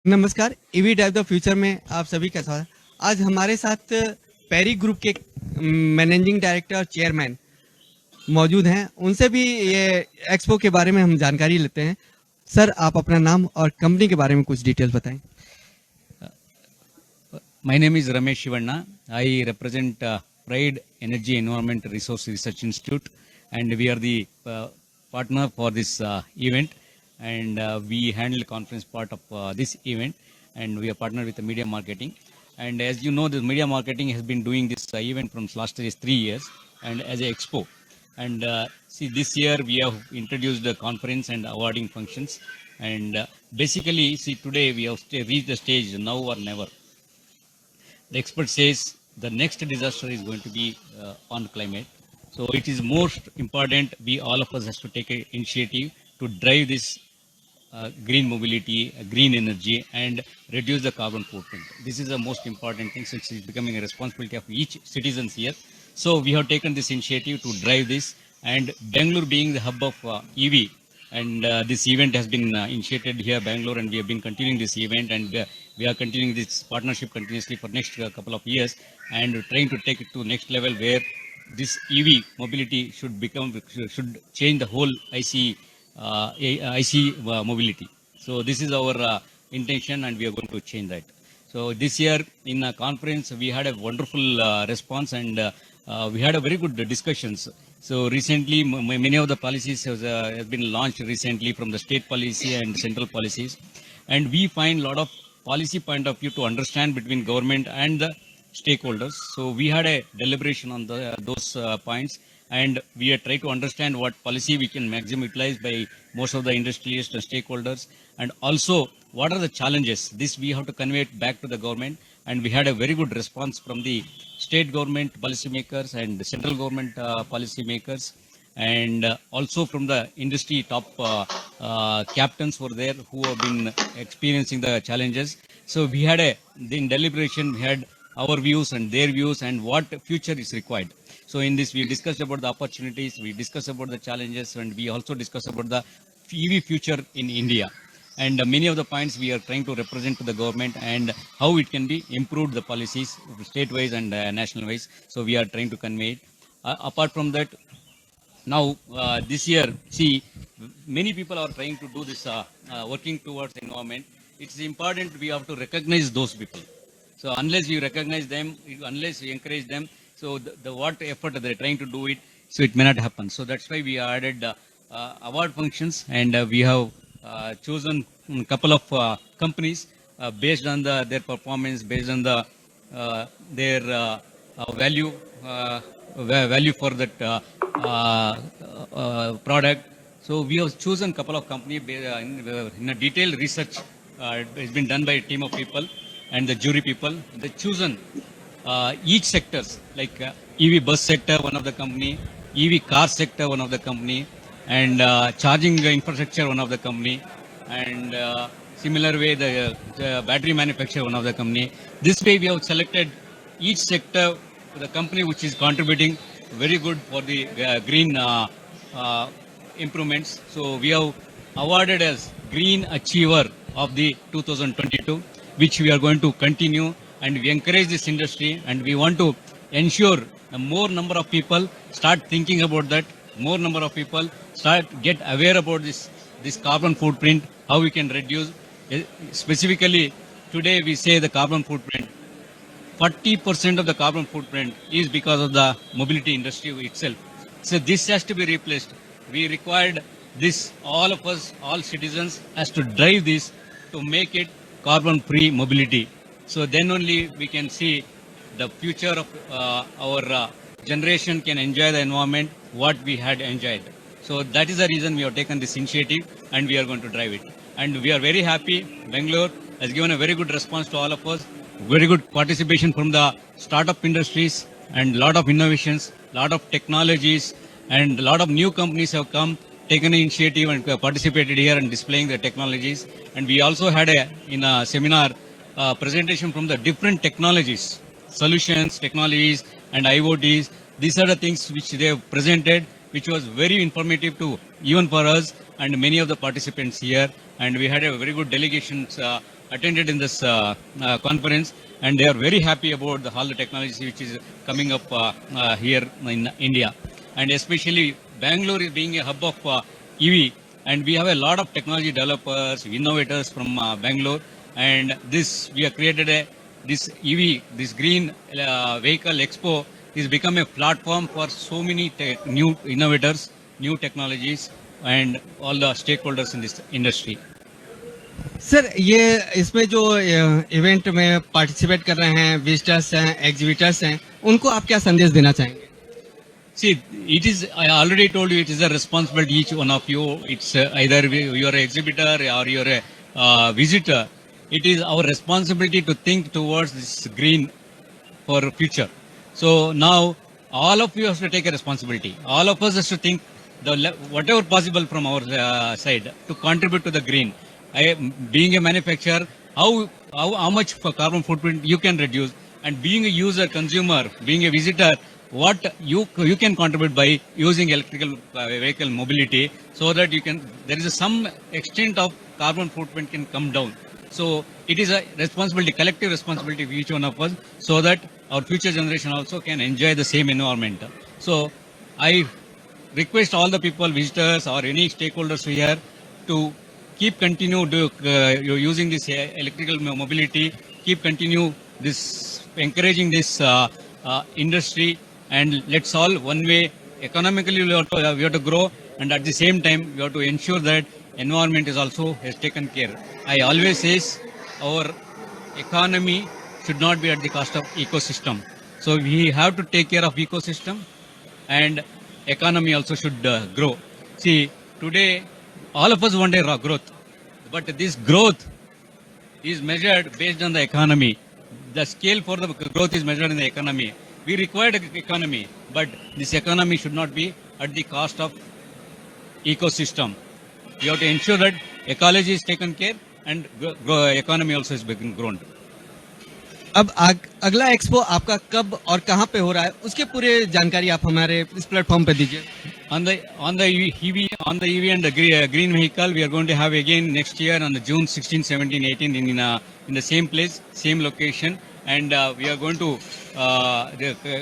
नमस्कार, EV drive the future में आप सभी का स्वागत। आज हमारे साथ पेरी ग्रुप के मैनेजिंग डायरेक्टर और चेयरमैन मौजूद हैं। उनसे भी ये एक्सपो के बारे में हम जानकारी लेते हैं। सर, आप अपना नाम और कंपनी के बारे में कुछ डिटेल्स बताएं। My name is Ramesh Shivanna. I represent Pride Energy Environment Resource Research Institute, and we are the partner for this event, and we handle conference part of this event, and we are partnered with the media marketing. And as you know, the media marketing has been doing this event from last 3 years, and as an expo. And see, this year we have introduced the conference and awarding functions, and basically, see, today we have reached the stage now or never. The expert says the next disaster is going to be on climate. So it is most important we all of us has to take an initiative to drive this green mobility, green energy, and reduce the carbon footprint. This is the most important thing since it's becoming a responsibility of each citizen here. So we have taken this initiative to drive this, and Bangalore being the hub of EV, and this event has been initiated here Bangalore, and we have been continuing this event, and we are continuing this partnership continuously for next couple of years, and trying to take it to next level where this EV mobility should change the whole IC mobility. So this is our intention, and we are going to change that. So this year in a conference we had a wonderful response, and we had a very good discussions. So recently many of the policies has been launched recently from the state policy and central policies, and we find a lot of policy point of view to understand between government and the stakeholders. So we had a deliberation on those points, and we are trying to understand what policy we can maximum utilize by most of the industrialists and stakeholders, and also what are the challenges. This we have to convey it back to the government, and we had a very good response from the state government policymakers and the central government policymakers, and also from the industry top captains were there who have been experiencing the challenges. So we had in deliberation, we had our views and their views and what future is required. So in this, we discussed about the opportunities, we discussed about the challenges, and we also discussed about the EV future in India. And many of the points we are trying to represent to the government and how it can be improved the policies state-wise and national-wise. So we are trying to convey it. Apart from that, now this year, see, many people are trying to do this, working towards the environment. It's important we have to recognize those people. So unless you recognize them, unless you encourage them, so the what effort they're trying to do it, so it may not happen. So that's why we added award functions, and we have chosen a couple of companies based on their performance, based on their value value for that product. So we have chosen a couple of companies in a detailed research. It's been done by a team of people and the jury people. They chosen each sectors like EV bus sector, one of the company, EV car sector, one of the company, and charging infrastructure, one of the company, and similar way the battery manufacturer, one of the company. This way we have selected each sector, the company which is contributing very good for the green improvements. So we have awarded as Green Achiever of the 2022, which we are going to continue, and we encourage this industry, and we want to ensure a more number of people start thinking about that, more number of people get aware about this carbon footprint, how we can reduce. Specifically, today we say the carbon footprint, 40% of the carbon footprint is because of the mobility industry itself. So this has to be replaced. We required this, all of us, all citizens has to drive this to make it carbon-free mobility. So then only we can see the future of our generation can enjoy the environment what we had enjoyed. So that is the reason we have taken this initiative, and we are going to drive it. And we are very happy. Bangalore has given a very good response to all of us. Very good participation from the startup industries, and lot of innovations, lot of technologies, and a lot of new companies have come, taken an initiative and participated here and displaying the technologies. And we also had in a seminar presentation from the different technologies, solutions, technologies, and IoTs. These are the things which they have presented, which was very informative to even for us and many of the participants here. And we had a very good delegations attended in this conference, and they are very happy about all the technology which is coming up here in India. And especially Bangalore is being a hub of EV, and we have a lot of technology developers, innovators from Bangalore, and this we have created this EV, this green vehicle expo is become a platform for so many new innovators, new technologies, and all the stakeholders in this industry. Sir ये इसमें जो event में participate कर रहे हैं, visitors हैं, exhibitors हैं, उनको आप क्या संदेश देना चाहेंगे? See, it is, I already told you, it is a responsibility each one of you. It's either you are an exhibitor or you are a visitor. It is our responsibility to think towards this green for future. So now all of you have to take a responsibility. All of us has to think whatever possible from our side to contribute to the green. Being a manufacturer, how much carbon footprint you can reduce, and being a user, consumer, being a visitor, what you can contribute by using electrical vehicle mobility, so that there is some extent of carbon footprint can come down. So it is a responsibility, collective responsibility of each one of us, so that our future generation also can enjoy the same environment. So I request all the people, visitors or any stakeholders here, to keep continue using this electrical mobility, keep continue this encouraging this industry, and let's all one way economically we have to grow, and at the same time we have to ensure that environment is also has taken care. I always says our economy should not be at the cost of ecosystem. So we have to take care of ecosystem, and economy also should grow. See, today all of us want a growth, but this growth is measured based on the economy. The scale for the growth is measured in the economy. We require an economy, but this economy should not be at the cost of ecosystem. We have to ensure that ecology is taken care and economy also is being grown. अब अगला expo आपका कब और कहां पे हो रहा है, उसके पूरे जानकारी आप हमारे इस प्लेटफॉर्म पे दीजिए. On the EV and the green vehicle, we are going to have again next year on the June 16, 17, 18 in the same place, same location, and we are going to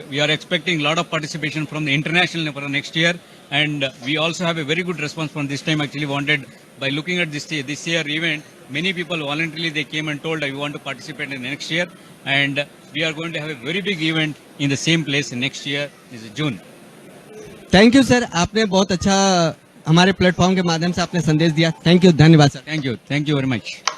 we are expecting a lot of participation from the international for next year, and we also have a very good response from this time. Actually, wanted by looking at this year event, many people voluntarily they came and told I want to participate in the next year, and we are going to have a very big event in the same place next year is June. Thank you sir, आपने बहुत अच्छा हमारे platform के माध्यम से आपने संदेश दिया. थैंक यू, धन्यवाद sir. Thank you very much.